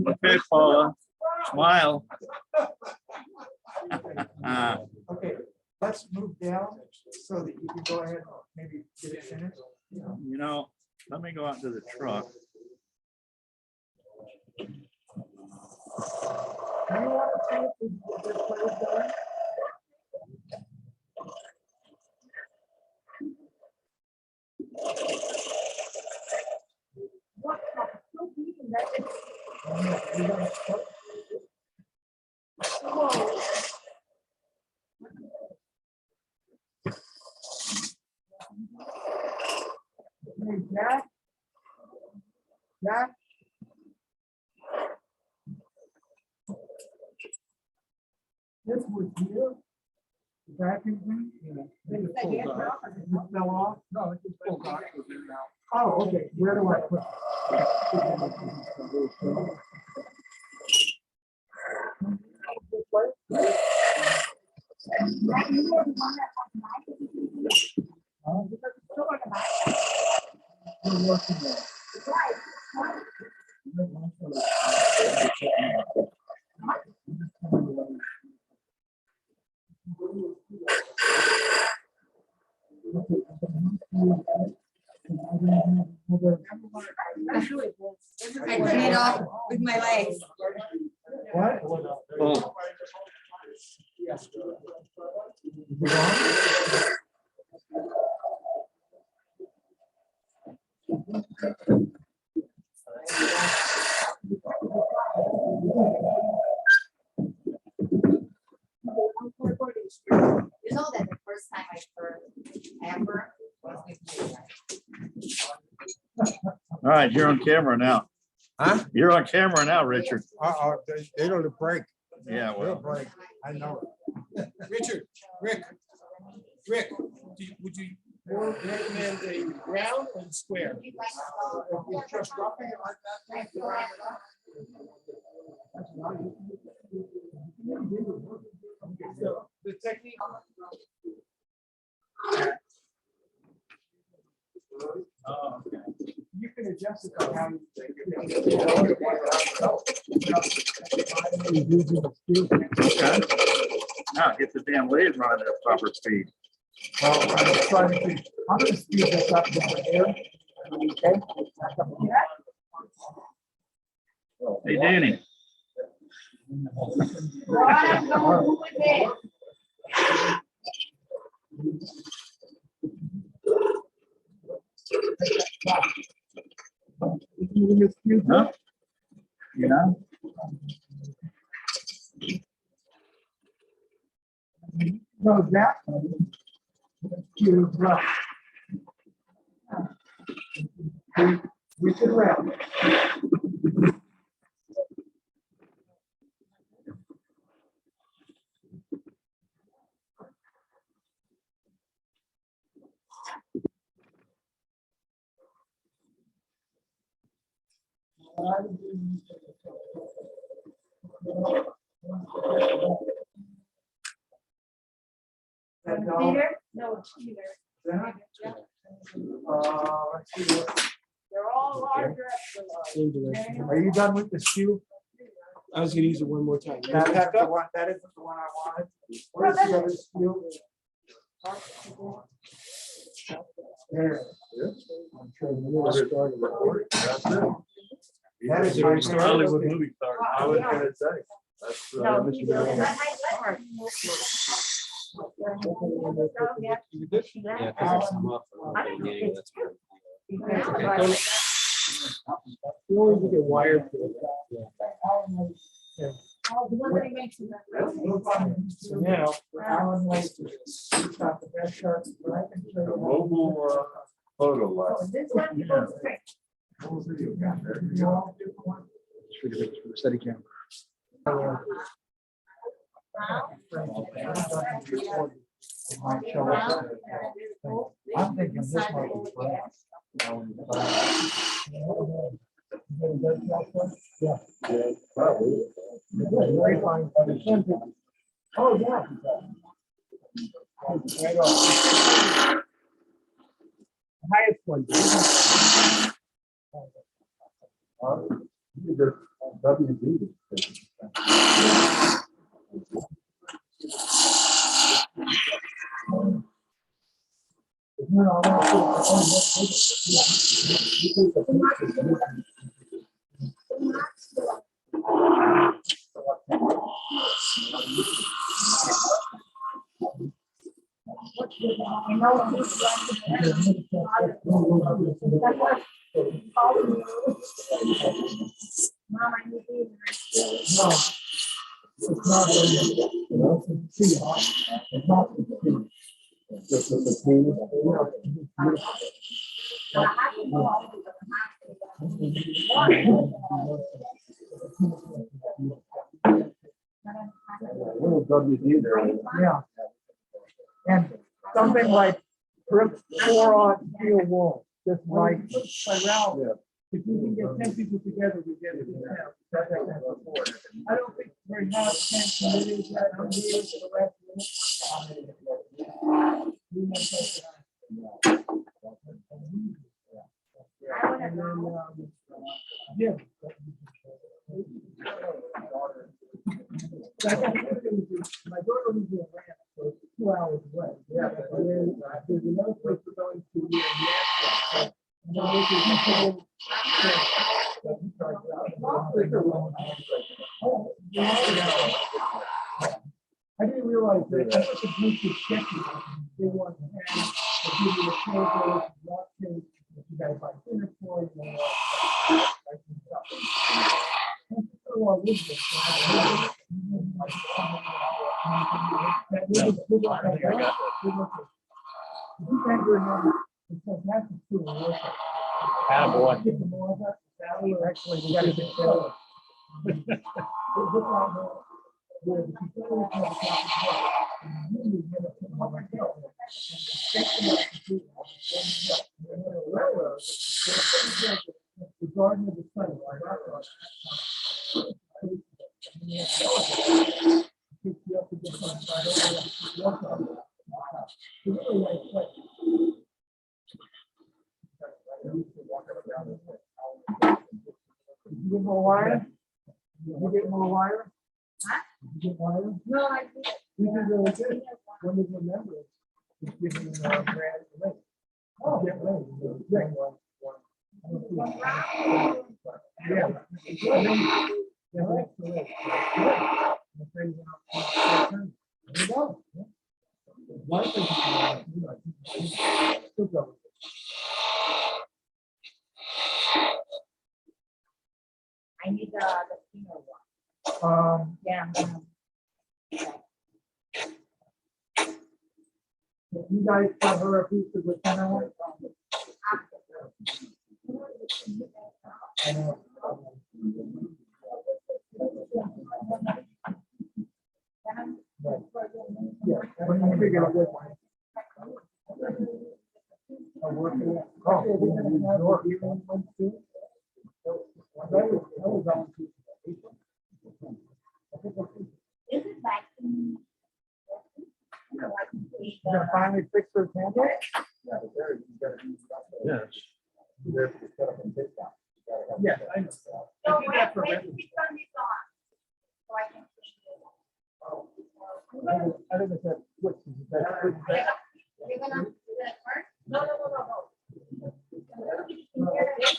Okay, Paula, smile. Okay, let's move down so that you can go ahead and maybe get it finished. You know, let me go out to the truck. Do you want to see if this place done? What? So big that it's- Whoa. Hey, Jack? Jack? This was here. Vacuum thing? Then Like, yeah, no. It fell off? No, it's just full box. Oh, okay. Where do I put it? Right, you were the one that had knife. Because it's still on the back. We're working on it. Right. I trade off with my legs. What? Oh, You know that the first time I heard ever was with you, right? all right, you're on camera now. Huh? You're on camera now, Richard. It'll break. Yeah, It'll well, break. I know it. Richard, Rick, would you more recommend a round or square? Just roughing it like that. So the technique. You can adjust it to how you think. okay. Now get the damn lead running at proper speed. Well, I'm trying to think, I'm gonna speed this up over here. Okay? Hey, Danny. What I'm gonna do with it? Huh? You know? No, that. You rough. We can wrap. Peter? No, Peter. Let's see. They're all larger. Are you done with the skew? I was gonna use it one more time. That's the one, that isn't the one I wanted. Where's the other skew? There. I'm sure you will start a recording. That is my Hollywood movie star. I was gonna say. That's No, Mr. he will. Miller. That might let her. Yeah, because it's come up. You always get wired for it. So now, Alan Waste. He's got the best shirts, but I can show you. Mobile photo lab. This one goes straight. Steady camera. I'm thinking this might be great. Yeah. Probably. Very fine. Oh, yeah. Right on. highest one. WD. Mom, I need these. No. It's not really, you know, it's not. Just with the team. Little WD there. Yeah. And something like 4-aught steel wall, just like. If we can get 10 people together, we get it. I don't think we have 10 committees that are needed for the rest of the yeah. My daughter lives in Atlanta, so it's 2 hours away. Yeah. And then there's another place we're going to near Nashville. And then I didn't realize that I thought the group was checking. They want to have a video of photos, not change, if you guys like dinner for, you know, like stuff. Actually, we gotta get that. The Garden of the Sun. You get more wire? You get more wire? Huh? You get wire? No, I did. You can really good. One of the members is giving grant away. Oh, yeah. Yeah. There you go. I need the female one. Yeah, I'm gonna. You guys got her a piece of the center one? I know. Yeah, when you figure out what one. Is it back in? You're gonna finally fix those handles? Yes. Yeah, I know. So I do that for when rent. we turn this on, so I can see it. I think it's that switch. Is that switch back? You're gonna do that first? No, no, no, no, no. You can hear this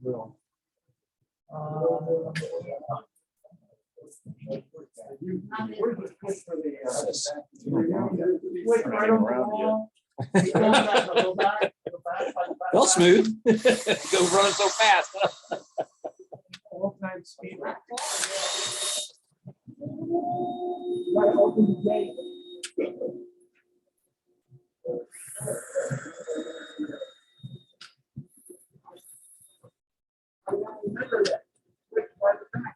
Real. Where's the switch for the? Switch right on the wall. Well, smooth. Go running so fast. All time speed. Gotta open the gate. Remember that. Switch by the back.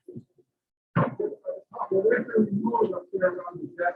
Well, there's a rule up there around the jack.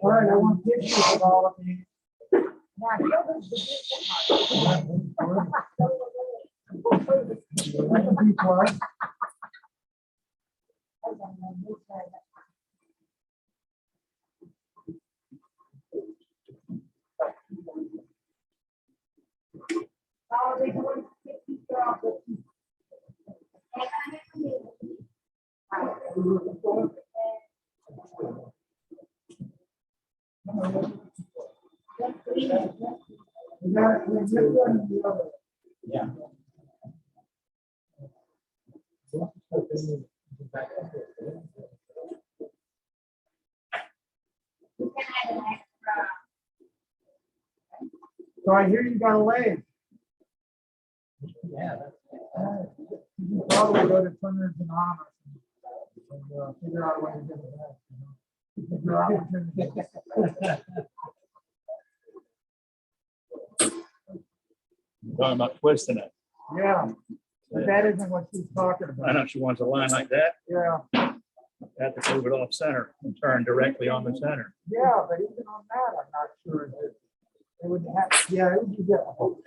All right, I want pictures of all of you. Yeah. So I hear you got a leg. Yeah. You can probably go to Turner's and Honor and figure out a way to get it back. Your opportunity. Talking about twisting it. Yeah. But that isn't what she's talking I about. know she wants a line like that. Yeah, Have to move it off center and turn directly on the center. yeah, but even on that, I'm not sure that it would have, yeah, it would be difficult.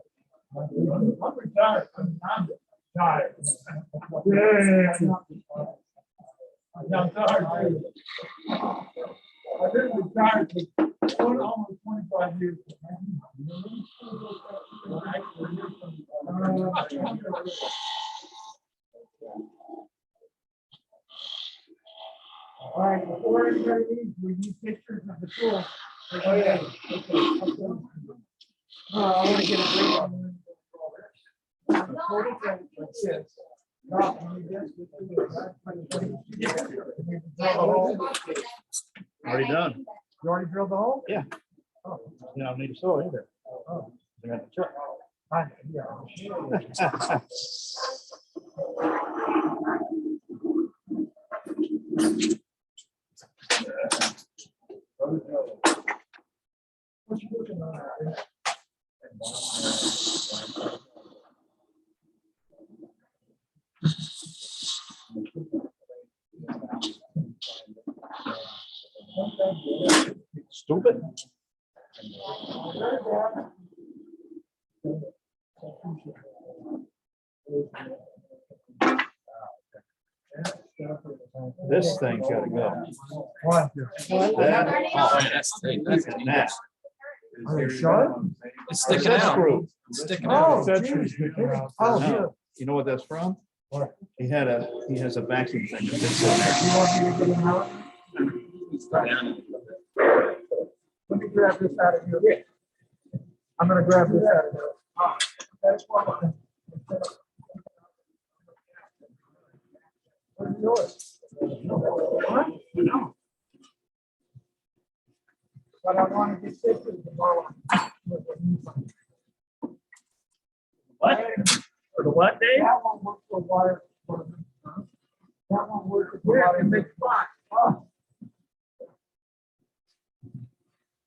I'm retired. I'm tired. Yeah. I'm tired. I've been retired for almost 25 years. All right, before anybody leaves, we need pictures of the tool. Oh, yeah. I want to get a break on this. Already done. You already drilled the hole? Yeah. Oh, You don't need a saw either. oh. I got the truck. Yeah. Stupid. This thing's gotta go. What? That, That's that. Are you sure? It's sticking That out. screw. It's sticking Oh, out. That geez. tree's sticking out. Oh, No. here. You know what that's from? What? He has a vacuum thing that fits in there. You want me to get him out? Let me grab this out of here. I'm gonna grab this out of here. That's fine. What are you doing? What? No. But I want to get pictures tomorrow. What? For the what, Dave? That one works for wire. That one works for wire. In the spot. Oh.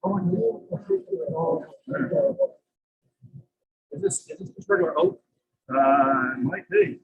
Oh, and you- Is this regular oak? Might be.